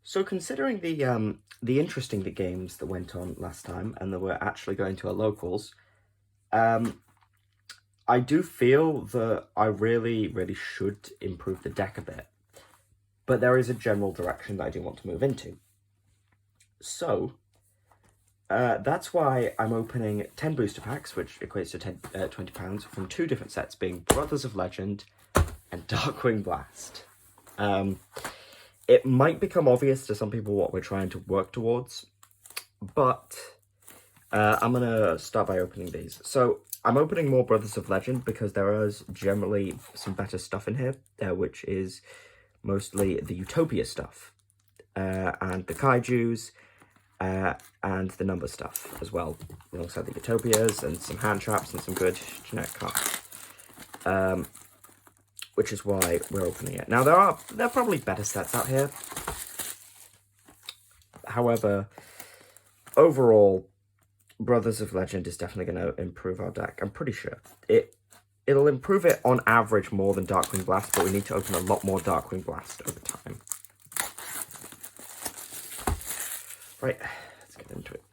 So considering the interesting games that went on last time and that we're actually going to our locals, um, I do feel that I really should improve the deck a bit. But there is a general direction that I do want to move into. So that's why I'm opening 10 booster packs, which equates to £20 from two different sets, being Brothers of Legend and Darkwing Blast. It might become obvious to some people what we're trying to work towards, but I'm going to start by opening these. So I'm opening more Brothers of Legend because there is generally some better stuff in here, which is mostly the Utopia stuff, and the Kaijus, and the number stuff as well, alongside the Utopias and some hand traps and some good generic cards. Which is why we're opening it. Now, there are probably better sets out here. However, overall, Brothers of Legend is definitely going to improve our deck. I'm pretty sure. It'll improve it on average more than Darkwing Blast, but we need to open a lot more Darkwing Blast over time. Right, let's get into it.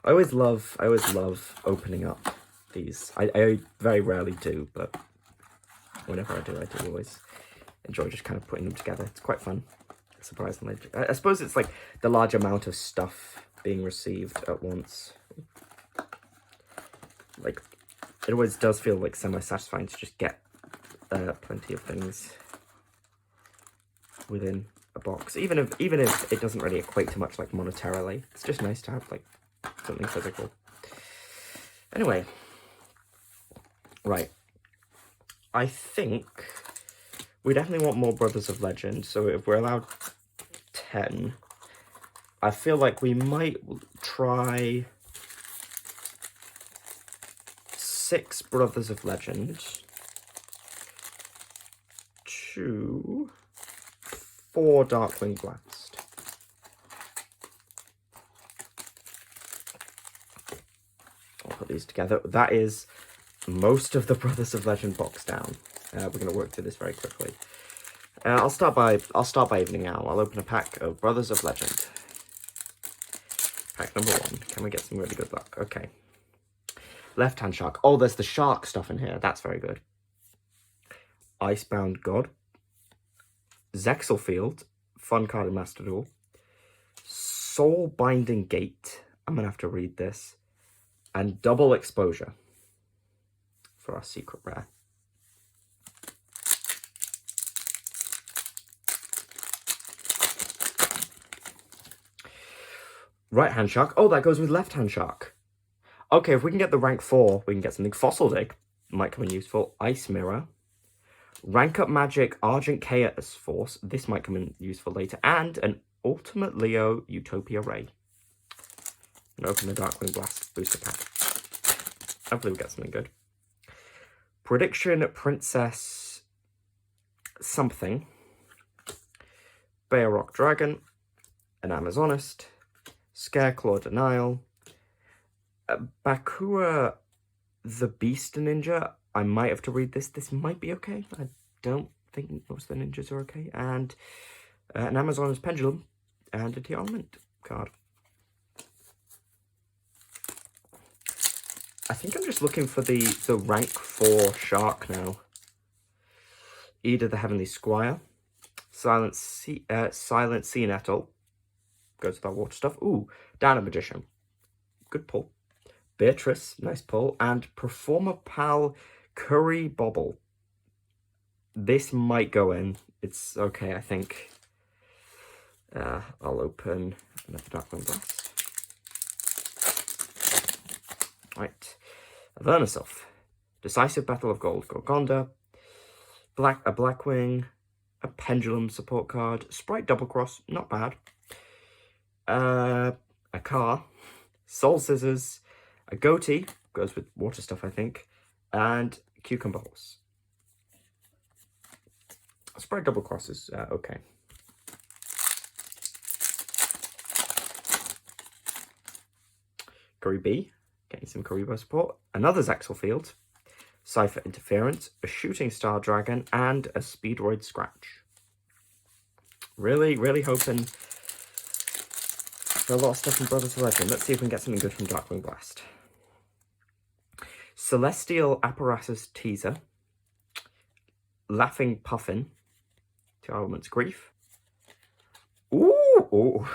I always love opening up these. I very rarely do, but whenever I do always enjoy just kind of putting them together. It's quite fun, surprisingly. I suppose it's like the large amount of stuff being received at once. Like, it always does feel like semi-satisfying to just get plenty of things within a box. Even if it doesn't really equate to much, like, monetarily. It's just nice to have, like, something physical. Anyway. Right. I think we definitely want more Brothers of Legend, so if we're allowed 10, I feel like we might try 6 Brothers of Legend to 4 Darkwing Blast. I'll put these together. That is most of the Brothers of Legend box down. We're going to work through this very quickly. I'll start by evening out. I'll open a pack of Brothers of Legend. Pack number 1. Can we get some really good luck? Okay. Left-hand shark. Oh, there's the shark stuff in here. That's very good. Icebound God. Zexelfield. Fun card in Master Duel. Soul Binding Gate. I'm going to have to read this. And Double Exposure for our secret rare. Right-hand shark. Oh, that goes with left-hand shark. Okay, if we can get the rank 4, we can get something. Fossil Dig might come in useful. Ice Mirror. Rank Up Magic Argent Chaos Force. This might come in useful later. And an Ultimate Leo Utopia Ray. And open the Darkwing Blast booster pack. Hopefully we get something good. Prediction Princess something. Bear Rock Dragon. An Amazonist. Scareclaw Denial. Bakura the Beast Ninja. I might have to read this. This might be okay. I don't think most of the ninjas are okay. And an Amazonist Pendulum. And a Tearment card. I think I'm just looking for the rank 4 shark now. Ida the Heavenly Squire. Silent Sea Nettle. Goes with our water stuff. Ooh, Dana Magician. Good pull. Beatrice, nice pull. And Performer Pal Curry Bobble. This might go in. It's okay, I think. I'll open another Darkwing Blast. Right. Vernisov. Decisive Battle of Gold. Gorgonda. A Blackwing. A Pendulum support card. Sprite Double Cross. Not bad. A car. Soul Scissors. A Goatee. Goes with water stuff, I think. And Cucumber Horse. Sprite Double Cross is okay. Curry B. Getting some Karibo support. Another Zexelfield. Cypher Interference. A Shooting Star Dragon. And a Speedroid Scratch. Really, really hoping for a lot of stuff from Brothers of Legend. Let's see if we can get something good from Darkwing Blast. Celestial Apparatus Teaser. Laughing Puffin. 2 Elements Grief. Ooh! Ooh.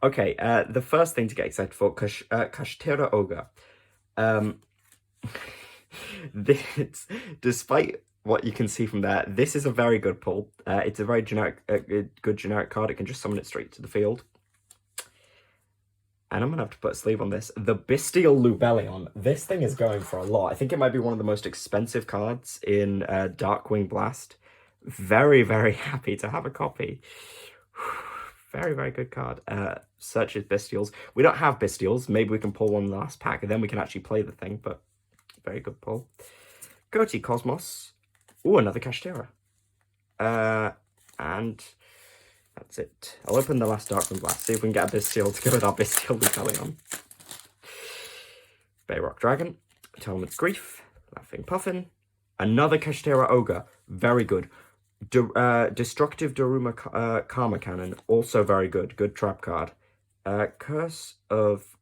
Okay, the first thing to get excited for, Kashtira Ogre. This, despite what you can see from there, this is a very good pull. It's a very generic, good generic card. It can just summon it straight to the field. And I'm going to have to put a sleeve on this. The Bystial Lubellion. This thing is going for a lot. I think it might be one of the most expensive cards in Darkwing Blast. Very, very happy to have a copy. Very, very good card. Searches Bystials. We don't have Bystials. Maybe we can pull one last pack, and then we can actually play the thing, but very good pull. Goatee Cosmos. Ooh, another Kashtira. And that's it. I'll open the last Darkwing Blast, see if we can get a Bystial to go with our Bystial Lubellion. Bayrock Dragon. 2 Elements Grief. Laughing Puffin. Another Kashtira Ogre. Very good. Destructive Daruma Karma Cannon, also very good. Good trap card. Curse of...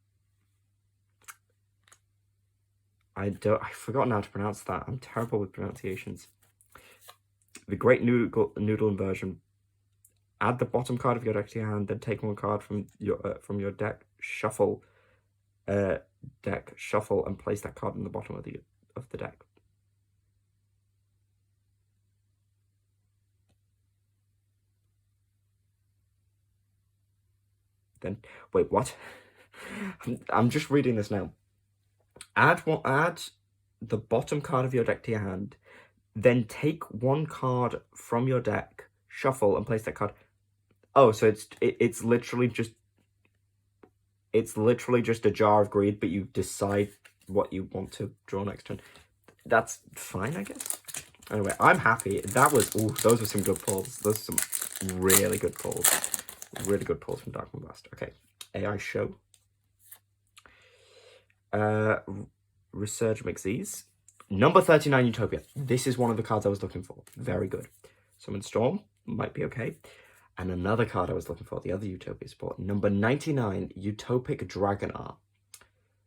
I've forgotten how to pronounce that. I'm terrible with pronunciations. The Great Noodle Inversion. Add the bottom card of your deck to your hand, then take 1 card from your deck. Shuffle, and place that card in the bottom of the deck. Then wait, what? I'm just reading this now. Add the bottom card of your deck to your hand, then take 1 card from your deck, shuffle, and place that card. Oh, so it's literally just a Jar of Greed, but you decide what you want to draw next turn. That's fine, I guess. Anyway, I'm happy. Those were some good pulls. Those are some really good pulls. Really good pulls from Darkwing Blast. Okay, AI Show. Resurge Mixies. Number 39 Utopia. This is one of the cards I was looking for. Very good. Summon Storm. Might be okay. And another card I was looking for, the other Utopia support. Number 99 Utopic Dragonar.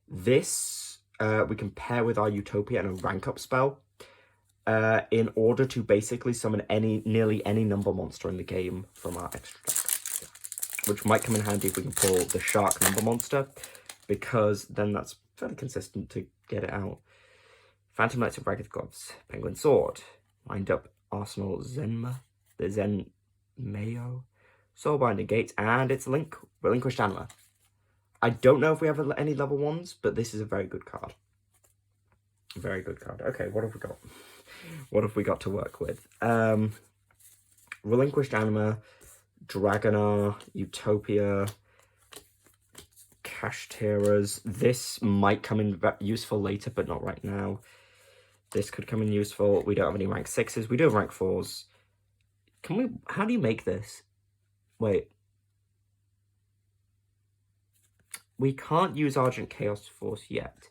This we can pair with our Utopia and a rank up spell. In order to basically summon nearly any number monster in the game from our extra deck. Which might come in handy if we can pull the Shark number monster, because then that's fairly consistent to get it out. Phantom Knights of Ragged Gloves, Penguin Sword, Wind Up Arsenal Zenma, the Zen Mayo, Soulbinding Gate, and it's Relinquished Anima. I don't know if we have any level 1s, but this is a very good card. Very good card. Okay, what have we got? What have we got to work with? Relinquished Anima, Dragonar, Utopia, Kashtiras. This might come in useful later, but not right now. This could come in useful. We don't have any rank 6s. We do have rank 4s. Can we... How do you make this? Wait. We can't use Argent Chaos Force yet.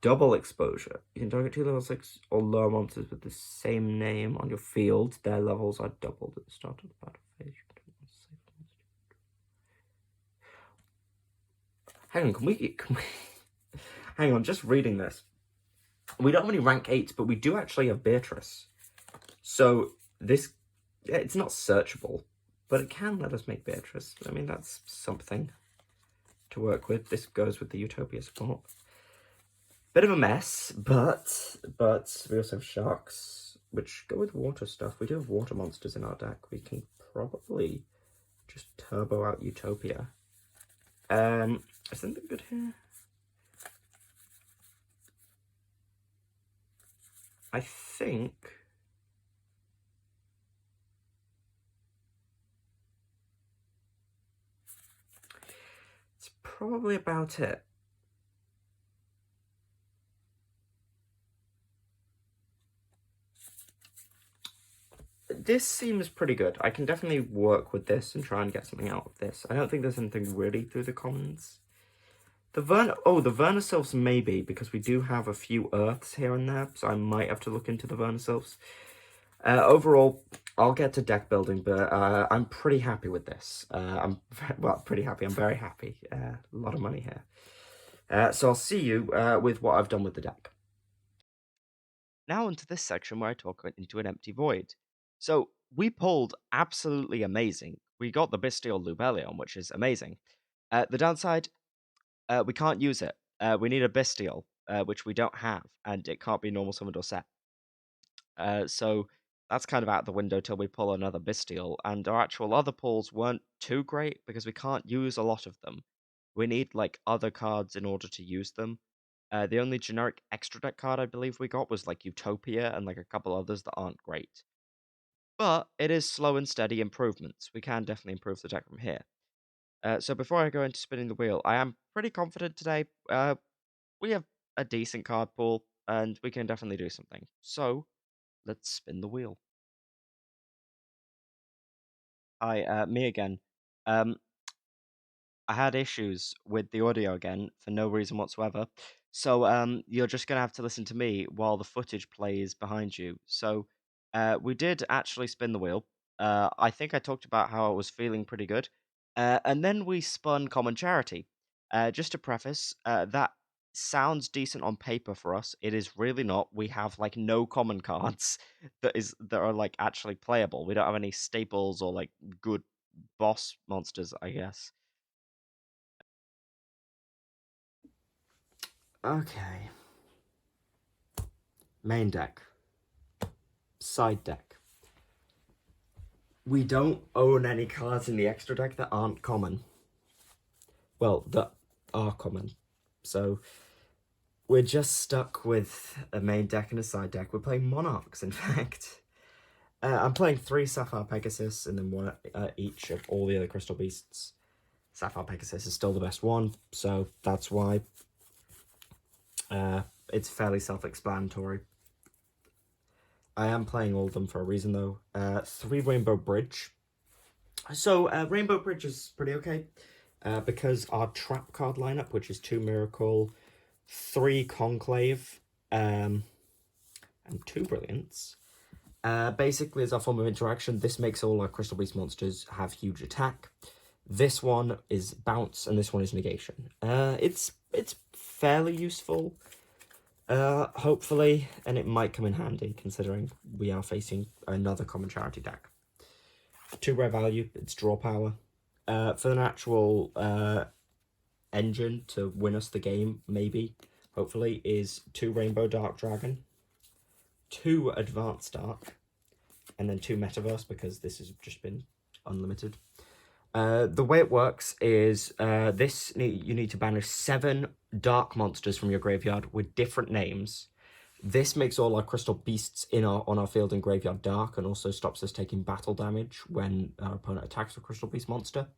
Double Exposure. You can target 2 level 6 or lower monsters with the same name on your field. Their levels are doubled at the start of the battle phase. Hang on, can we hang on, just reading this. We don't have any rank 8s, but we do actually have Beatrice. So this, it's not searchable, but it can let us make Beatrice. I mean, that's something to work with. This goes with the Utopia support. Bit of a mess, but we also have sharks, which go with water stuff. We do have water monsters in our deck. We can probably just turbo out Utopia. Is something good here? I think it's probably about it. This seems pretty good. I can definitely work with this and try and get something out of this. I don't think there's anything really through the commons. The Vernisylphs maybe, because we do have a few Earths here and there, so I might have to look into the Vernisylphs. Overall, I'll get to deck building, but I'm pretty happy with this. Pretty happy. I'm very happy. A lot of money here. So I'll see you with what I've done with the deck. Now into this section where I talk into an empty void. So we pulled absolutely amazing. We got the Bestial Lubellion, which is amazing. The downside, we can't use it. We need a Bestial, which we don't have, and it can't be normal summoned or set. So that's kind of out the window till we pull another Bestial, and our actual other pulls weren't too great because we can't use a lot of them. We need like other cards in order to use them. The only generic extra deck card I believe we got was like Utopia and like a couple others that aren't great. But it is slow and steady improvements. We can definitely improve the deck from here. So before I go into spinning the wheel, I am pretty confident today. We have a decent card pool, and we can definitely do something. So let's spin the wheel. Hi, me again. I had issues with the audio again for no reason whatsoever. So you're just gonna have to listen to me while the footage plays behind you. So we did actually spin the wheel. I think I talked about how I was feeling pretty good. And then we spun Common Charity. Just to preface, that sounds decent on paper for us. It is really not. We have like no common cards that are like actually playable. We don't have any staples or like good boss monsters, I guess. Okay. Main deck. Side deck. We don't own any cards in the extra deck that aren't common. Well, that are common. So we're just stuck with a main deck and a side deck. We're playing Monarchs, in fact. I'm playing 3 Sapphire Pegasus and then one each of all the other Crystal Beasts. Sapphire Pegasus is still the best one, so that's why it's fairly self-explanatory. I am playing all of them for a reason, though. 3 Rainbow Bridge. So Rainbow Bridge is pretty okay because our trap card lineup, which is 2 Miracle, 3 Conclave, and 2 Brilliance, basically as our form of interaction, this makes all our Crystal Beast monsters have huge attack. This one is bounce, and this one is negation. It's fairly useful, hopefully, and it might come in handy considering we are facing another Common Charity deck. 2 rare value, it's draw power. For an actual engine to win us the game, maybe, hopefully, is 2 Rainbow Dark Dragon, 2 Advanced Dark, and then 2 Metaverse because this has just been unlimited. The way it works is you need to banish 7 dark monsters from your graveyard with different names. This makes all our Crystal Beasts on our field and graveyard dark and also stops us taking battle damage when our opponent attacks a Crystal Beast monster.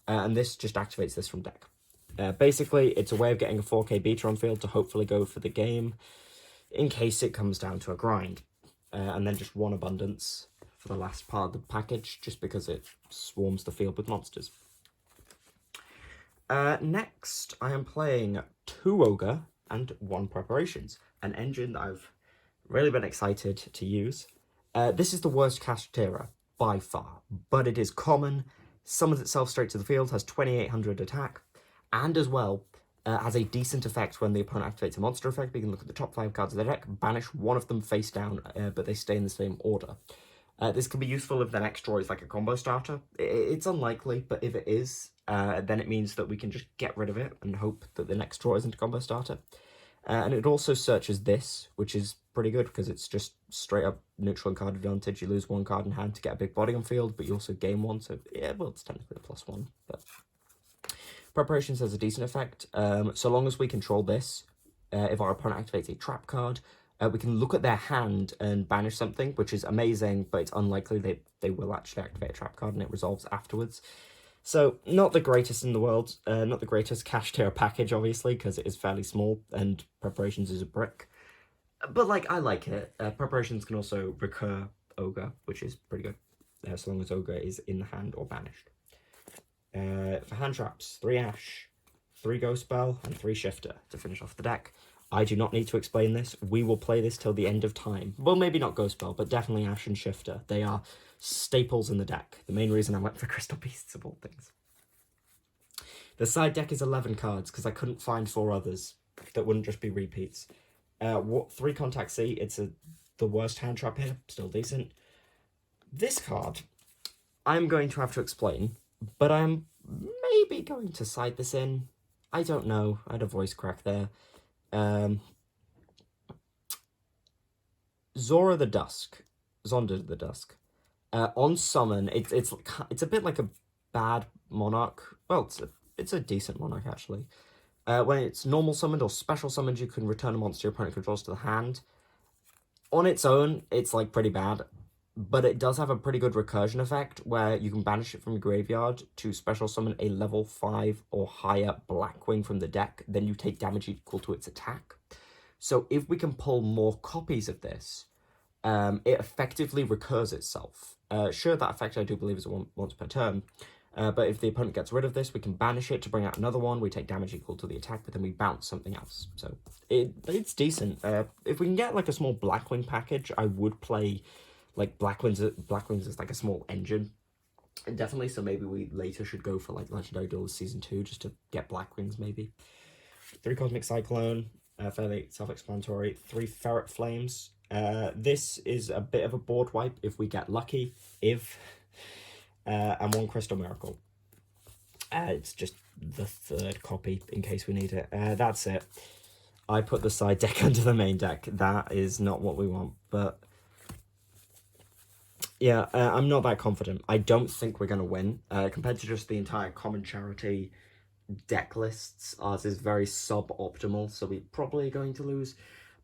And this just activates this from deck. Basically, it's a way of getting a 4K beta on field to hopefully go for the game in case it comes down to a grind. And then just 1 abundance for the last part of the package, just because it swarms the field with monsters. Next, I am playing 2 Ogre and 1 Preparations, an engine that I've really been excited to use. This is the worst Kashtira by far, but it is common, summons itself straight to the field, has 2800 attack, and as well has a decent effect when the opponent activates a monster effect. We can look at the top 5 cards of the deck, banish one of them face down, but they stay in the same order. This can be useful if the next draw is like a combo starter. It's unlikely, but if it is, then it means that we can just get rid of it and hope that the next draw isn't a combo starter. And it also searches this, which is pretty good because it's just straight up neutral and card advantage. You lose 1 card in hand to get a big body on field, but you also gain 1, so yeah, well, it's technically a +1. But Preparations has a decent effect. So long as we control this, if our opponent activates a trap card, we can look at their hand and banish something, which is amazing, but it's unlikely they will actually activate a trap card and it resolves afterwards. So, not the greatest in the world, not the greatest cash tier package, obviously, because it is fairly small and Preparations is a brick. But, like, I like it. Preparations can also recur Ogre, which is pretty good, so long as Ogre is in the hand or banished. For hand traps, 3 Ash, 3 Ghost Spell, and 3 Shifter to finish off the deck. I do not need to explain this. We will play this till the end of time. Well, maybe not Ghost Spell, but definitely Ash and Shifter. They are staples in the deck. The main reason I went for Crystal Beasts of all things. The side deck is 11 cards because I couldn't find 4 others that wouldn't just be repeats. 3 Contact C, it's the worst hand trap here, still decent. This card, I'm going to have to explain, but I'm maybe going to side this in. I don't know. I had a voice crack there. Zora the Dusk. Zonda the Dusk. On summon, it's a bit like a bad monarch. Well, it's a decent monarch, actually. When it's normal summoned or special summoned, you can return a monster your opponent controls to the hand. On its own, it's like pretty bad, but it does have a pretty good recursion effect where you can banish it from your graveyard to special summon a level 5 or higher Blackwing from the deck, then you take damage equal to its attack. So if we can pull more copies of this, it effectively recurs itself. Sure, that effect I do believe is once per turn, but if the opponent gets rid of this, we can banish it to bring out another one. We take damage equal to the attack, but then we bounce something else. So it's decent. If we can get like a small Blackwing package, I would play like Blackwings is like a small engine. And definitely, so maybe we later should go for like Legendary Duelist Season 2 just to get Blackwings maybe. 3 Cosmic Cyclone, fairly self-explanatory. 3 Ferret Flames. This is a bit of a board wipe if we get lucky. And 1 Crystal Miracle. It's just the 3rd copy in case we need it. That's it. I put the side deck under the main deck. That is not what we want, but yeah, I'm not that confident. I don't think we're going to win. Compared to just the entire Common Charity deck lists, ours is very suboptimal, so we're probably going to lose.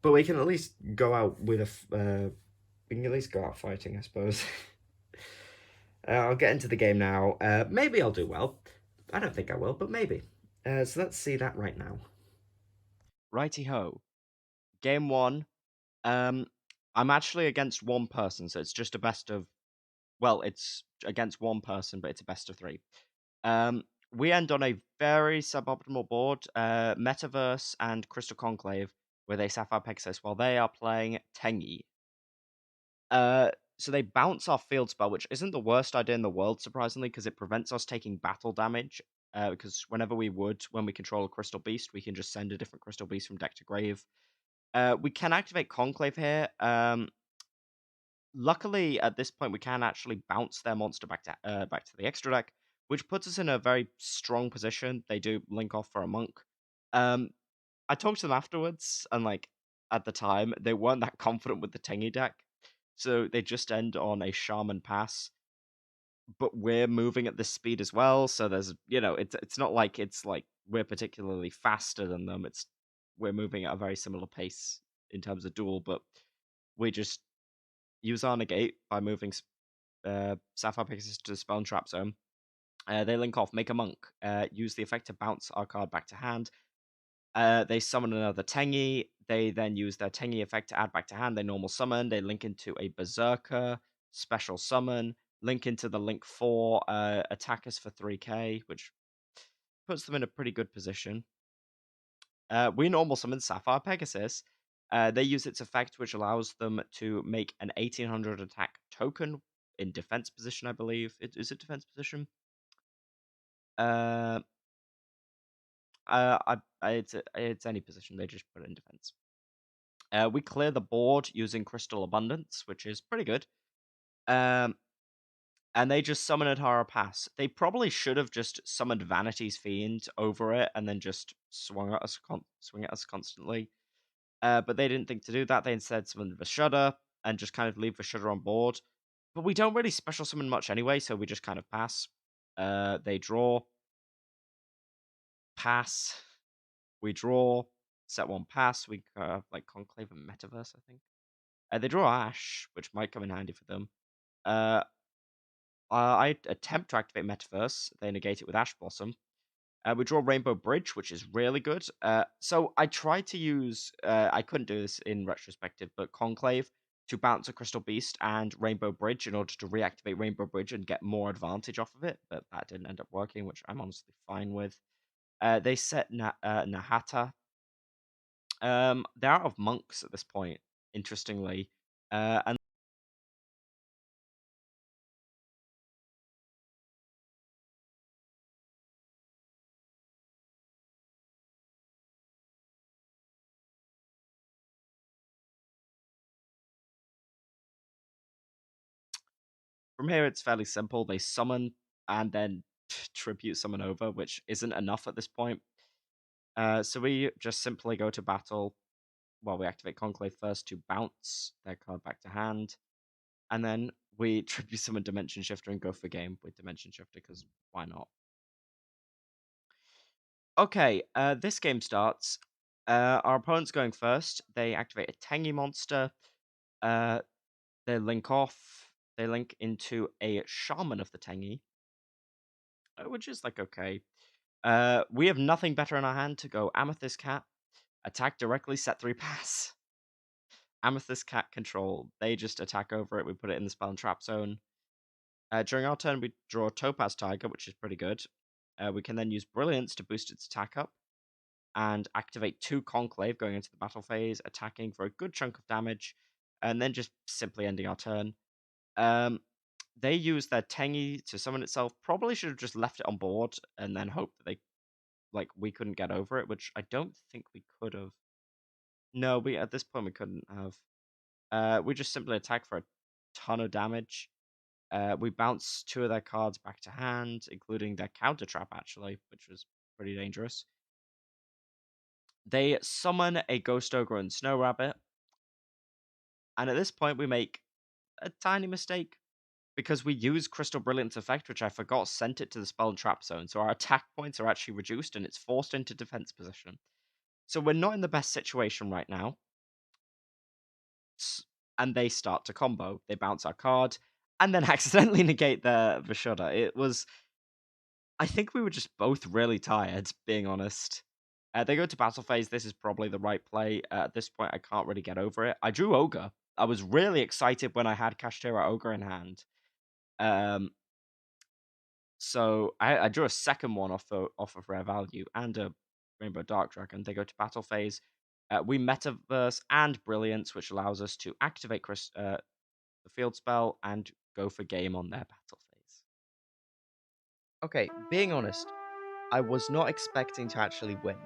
But we can at least go out with we can at least go out fighting, I suppose. I'll get into the game now. Maybe I'll do well. I don't think I will, but maybe. So let's see that right now. Righty ho. Game 1. I'm actually against 1 person, so it's just a best of. Well, it's against 1 person, but it's a best of 3. We end on a very suboptimal board, Metaverse and Crystal Conclave, with a Sapphire Pegasus, while they are playing Tengi. So they bounce our field spell, which isn't the worst idea in the world, surprisingly, because it prevents us taking battle damage. Because whenever when we control a Crystal Beast, we can just send a different Crystal Beast from deck to grave. We can activate Conclave here. Luckily, at this point, we can actually bounce their monster back to the extra deck, which puts us in a very strong position. They do link off for a monk. I talked to them afterwards, and like at the time, they weren't that confident with the Tengi deck, so they just end on a Shaman Pass. But we're moving at this speed as well, so there's it's not like it's like we're particularly faster than them. We're moving at a very similar pace in terms of duel, but we just use our negate by moving Sapphire Pegasus to Spell and Trap Zone. They link off, make a monk, use the effect to bounce our card back to hand. They summon another Tengi. They then use their Tengi effect to add back to hand. They normal summon. They link into a Berserker, special summon, link into the Link 4, attack us for 3k, which puts them in a pretty good position. We normal summon Sapphire Pegasus. They use its effect, which allows them to make an 1800 attack token in defense position, I believe. Is it defense position? it's any position. They just put it in defense. We clear the board using Crystal Abundance, which is pretty good. Um, and they just summon Adhara Pass. They probably should have just summoned Vanity's Fiend over it and then just swing at us constantly. But they didn't think to do that. They instead summoned Vishuddha and just kind of leave Vishuddha on board. But we don't really special summon much anyway, so we just kind of pass. They draw, pass. We draw, set one pass. We have like Conclave and Metaverse, I think. They draw Ash, which might come in handy for them. I attempt to activate Metaverse. They negate it with Ash Blossom. We draw Rainbow Bridge, which is really good. So I tried to use, I couldn't do this in retrospective, but Conclave to bounce a Crystal Beast and Rainbow Bridge in order to reactivate Rainbow Bridge and get more advantage off of it, but that didn't end up working, which I'm honestly fine with. They set Nahata. They're out of monks at this point, interestingly. And from here, it's fairly simple. They summon and then tribute summon over, which isn't enough at this point. So we just simply go to battle. Well, we activate Conclave first to bounce their card back to hand, and then we tribute summon Dimension Shifter and go for game with Dimension Shifter, because why not? Okay, this game starts. Our opponent's going first. They activate a Tengi monster. They link off. They link into a Shaman of the Tengi, which is like okay. We have nothing better in our hand to go Amethyst Cat, attack directly, set 3 pass. Amethyst Cat control. They just attack over it. We put it in the spell and trap zone. During our turn, we draw Topaz Tiger, which is pretty good. We can then use Brilliance to boost its attack up and activate 2 Conclave going into the battle phase, attacking for a good chunk of damage, and then just simply ending our turn. They use their Tengi to summon itself. Probably should have just left it on board and then hope that we couldn't get over it, which I don't think we could have. No, we at this point we couldn't have. We just simply attack for a ton of damage. We bounce 2 of their cards back to hand, including their counter trap actually, which was pretty dangerous. They summon a Ghost Ogre and Snow Rabbit, and at this point we make a tiny mistake because we use Crystal Brilliance effect, which I forgot sent it to the spell and trap zone, so our attack points are actually reduced and it's forced into defense position. So we're not in the best situation right now. And they start to combo. They bounce our card and then accidentally negate their Vishuddha. It was. I think we were just both really tired, being honest. They go to battle phase. This is probably the right play. At this point, I can't really get over it. I drew Ogre. I was really excited when I had Kashtira Ogre in hand. So I drew a second one off of rare value and a Rainbow Dark Dragon. They go to battle phase. We Metaverse and Brilliance, which allows us to activate the field spell and go for game on their battle phase. Okay, being honest, I was not expecting to actually win,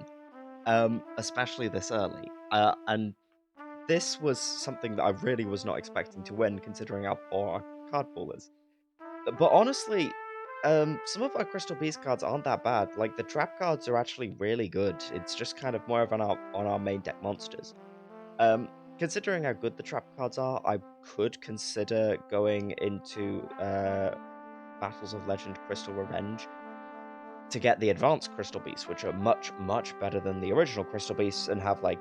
especially this early. And this was something that I really was not expecting to win, considering how poor our card pool is. But honestly, some of our Crystal Beast cards aren't that bad. Like, the trap cards are actually really good. It's just kind of more of on our main deck monsters. Considering how good the trap cards are, I could consider going into Battles of Legend Crystal Revenge to get the advanced Crystal Beasts, which are much, much better than the original Crystal Beasts and have, like,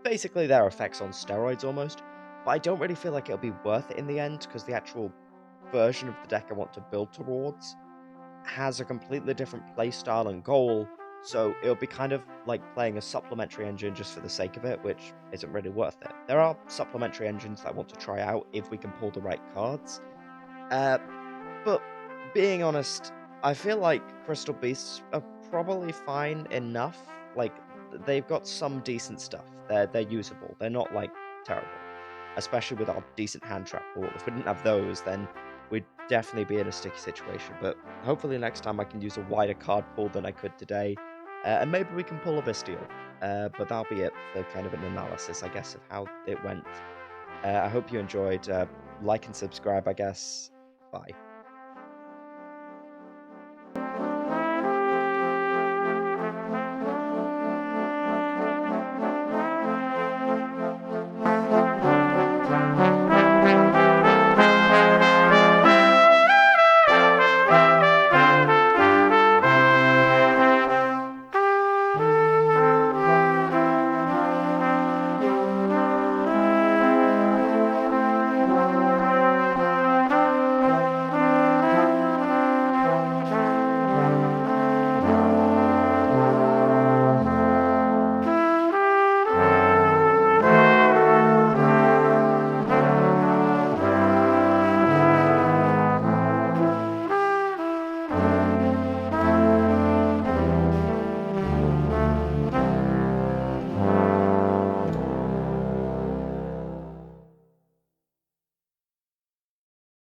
basically their effects on steroids almost. But I don't really feel like it'll be worth it in the end, because the actual version of the deck I want to build towards has a completely different playstyle and goal, so it'll be kind of like playing a supplementary engine just for the sake of it, which isn't really worth it. There are supplementary engines that I want to try out if we can pull the right cards. But being honest, I feel like Crystal Beasts are probably fine enough. Like, they've got some decent stuff. They're usable. They're not like terrible. Especially with our decent hand trap pool. If we didn't have those, then we'd definitely be in a sticky situation. But hopefully next time I can use a wider card pool than I could today. and maybe we can pull a Bystial. But that'll be it for kind of an analysis, I guess, of how it went. I hope you enjoyed. Like and subscribe, I guess. Bye.